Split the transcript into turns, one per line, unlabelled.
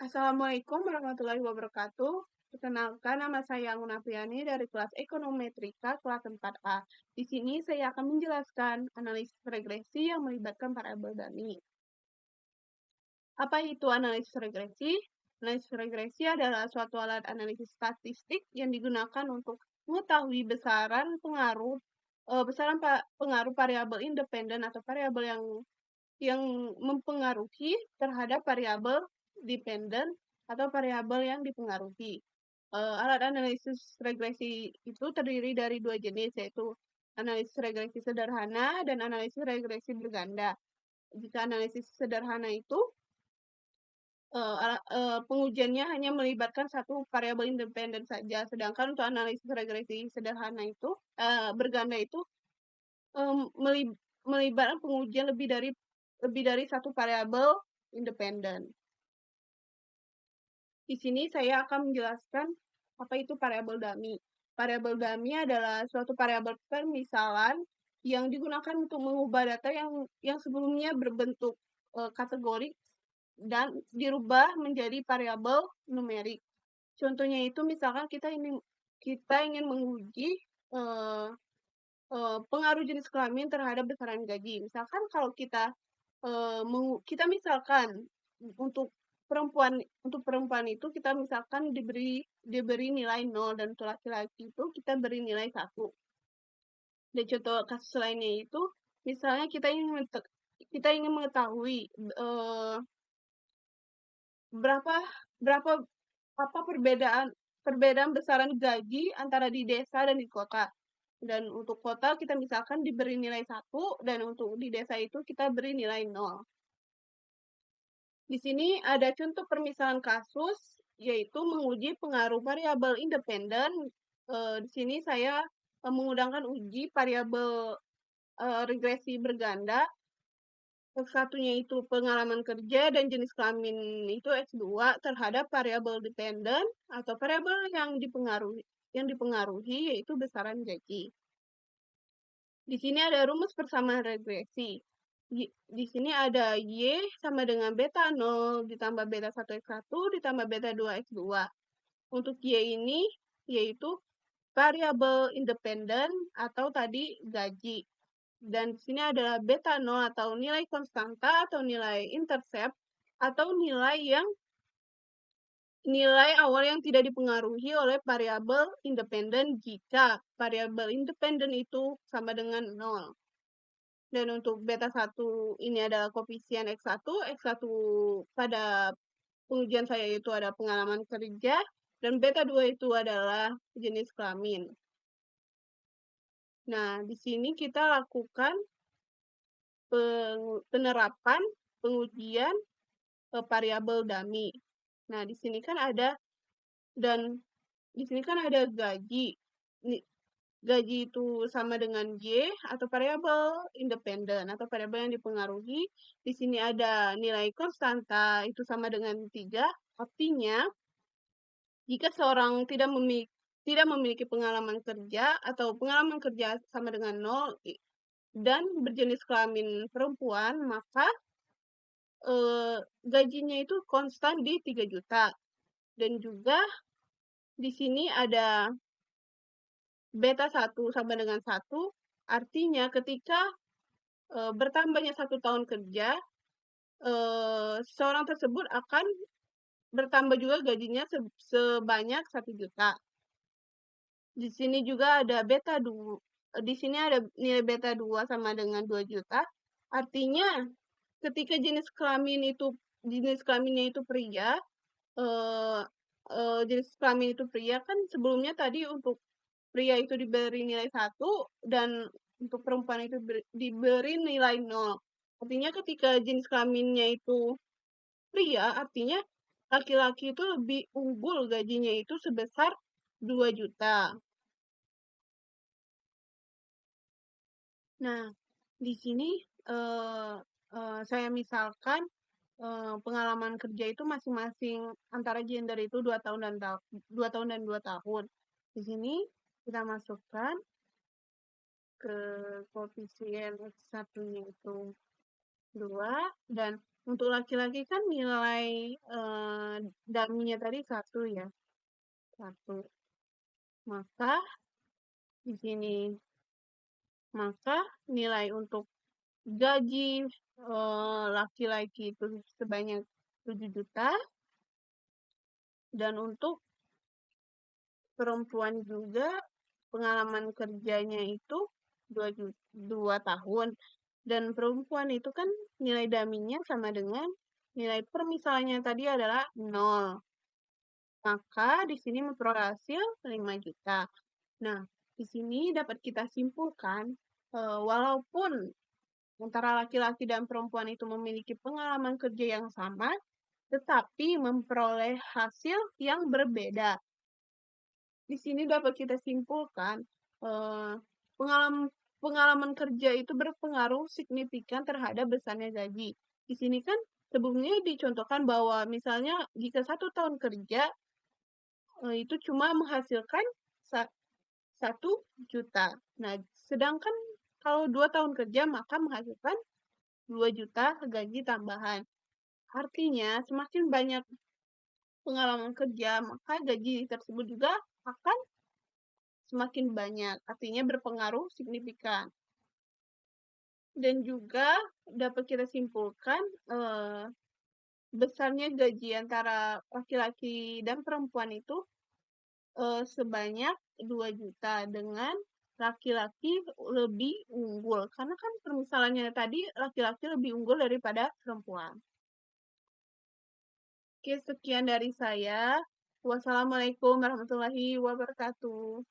Assalamualaikum warahmatullahi wabarakatuh. Perkenalkan, nama saya Anggun Apriani dari kelas Ekonometrika kelas 4A. Di sini saya akan menjelaskan analisis regresi yang melibatkan variabel dummy. Apa itu analisis regresi? Analisis regresi adalah suatu alat analisis statistik yang digunakan untuk mengetahui besaran pengaruh variabel independen atau variabel yang mempengaruhi terhadap variabel dependen atau variabel yang dipengaruhi. Alat analisis regresi itu terdiri dari dua jenis, yaitu analisis regresi sederhana dan analisis regresi berganda. Jika analisis sederhana itu pengujiannya hanya melibatkan satu variabel independen saja, sedangkan untuk analisis regresi sederhana itu berganda itu melibatkan pengujian lebih dari satu variabel independen. Di sini saya akan menjelaskan apa itu variabel dummy. Variabel dummy adalah suatu variabel permisalan yang digunakan untuk mengubah data yang sebelumnya berbentuk kategorik dan dirubah menjadi variabel numerik. Contohnya itu misalkan kita ingin menguji pengaruh jenis kelamin terhadap besaran gaji. Misalkan kalau kita misalkan untuk perempuan itu kita misalkan diberi nilai 0 dan untuk laki-laki itu kita beri nilai 1. Dan contoh kasus lainnya itu misalnya kita ingin mengetahui apa perbedaan besaran gaji antara di desa dan di kota. Dan untuk kota kita misalkan diberi nilai 1 dan untuk di desa itu kita beri nilai 0. Di sini ada contoh permisalan kasus, yaitu menguji pengaruh variabel independen. Di sini saya menggunakan uji variabel regresi berganda. Satunya itu pengalaman kerja dan jenis kelamin itu X2 terhadap variabel dependen atau variabel yang dipengaruhi yaitu besaran gaji. Di sini ada rumus persamaan regresi. Di sini ada Y sama dengan beta 0 ditambah beta 1X1 ditambah beta 2X2. Untuk Y ini yaitu variabel independen atau tadi gaji. Dan di sini adalah beta 0 atau nilai konstanta atau nilai intercept atau nilai awal yang tidak dipengaruhi oleh variabel independen jika variabel independen itu sama dengan 0. Dan untuk beta 1 ini adalah koefisien X1 pada pengujian saya itu ada pengalaman kerja, dan beta 2 itu adalah jenis kelamin. Nah, di sini kita lakukan penerapan pengujian variabel dummy. Nah, di sini kan ada gaji. Gaji itu sama dengan Y atau variabel independen atau variabel yang dipengaruhi. Di sini ada nilai konstanta itu sama dengan 3. Artinya, jika seorang tidak memiliki pengalaman kerja atau pengalaman kerja sama dengan 0 dan berjenis kelamin perempuan, maka gajinya itu konstan di 3 juta. Dan juga di sini ada beta 1 sama dengan 1, artinya ketika bertambahnya 1 tahun kerja, seorang tersebut akan bertambah juga gajinya sebanyak 1 juta. Di sini juga ada beta 2. Di sini ada nilai beta 2 sama dengan 2 juta. Artinya ketika jenis kelaminnya itu pria, jenis kelamin itu pria kan sebelumnya tadi untuk pria itu diberi nilai 1 dan untuk perempuan itu diberi nilai 0. Artinya ketika jenis kelaminnya itu pria, artinya laki-laki itu lebih unggul gajinya itu sebesar 2 juta. Nah, di sini saya misalkan pengalaman kerja itu masing-masing antara gender itu 2 tahun dan 2 tahun. Di sini kita masukkan ke koefisien X1-nya itu 2, dan untuk laki-laki kan nilai, dummy-nya tadi 1 ya, 1. Maka di sini maka nilai untuk gaji, laki-laki itu sebanyak 7 juta, dan untuk perempuan juga pengalaman kerjanya itu 2 tahun, dan perempuan itu kan nilai dummy-nya sama dengan nilai permisalannya tadi adalah 0. Maka di sini memperoleh hasil 5 juta. Nah, di sini dapat kita simpulkan, walaupun antara laki-laki dan perempuan itu memiliki pengalaman kerja yang sama, tetapi memperoleh hasil yang berbeda. Di sini dapat kita simpulkan, pengalaman pengalaman kerja itu berpengaruh signifikan terhadap besarnya gaji. Di sini kan sebelumnya dicontohkan bahwa misalnya jika 1 tahun kerja, itu cuma menghasilkan 1 juta. Nah, sedangkan kalau 2 tahun kerja maka menghasilkan 2 juta gaji tambahan. Artinya semakin banyak pengalaman kerja, maka gaji tersebut juga akan semakin banyak, artinya berpengaruh signifikan. Dan juga dapat kita simpulkan, besarnya gaji antara laki-laki dan perempuan itu, sebanyak 2 juta, dengan laki-laki lebih unggul. Karena kan permisalannya tadi laki-laki lebih unggul daripada perempuan. Oke, sekian dari saya. Wassalamualaikum warahmatullahi wabarakatuh.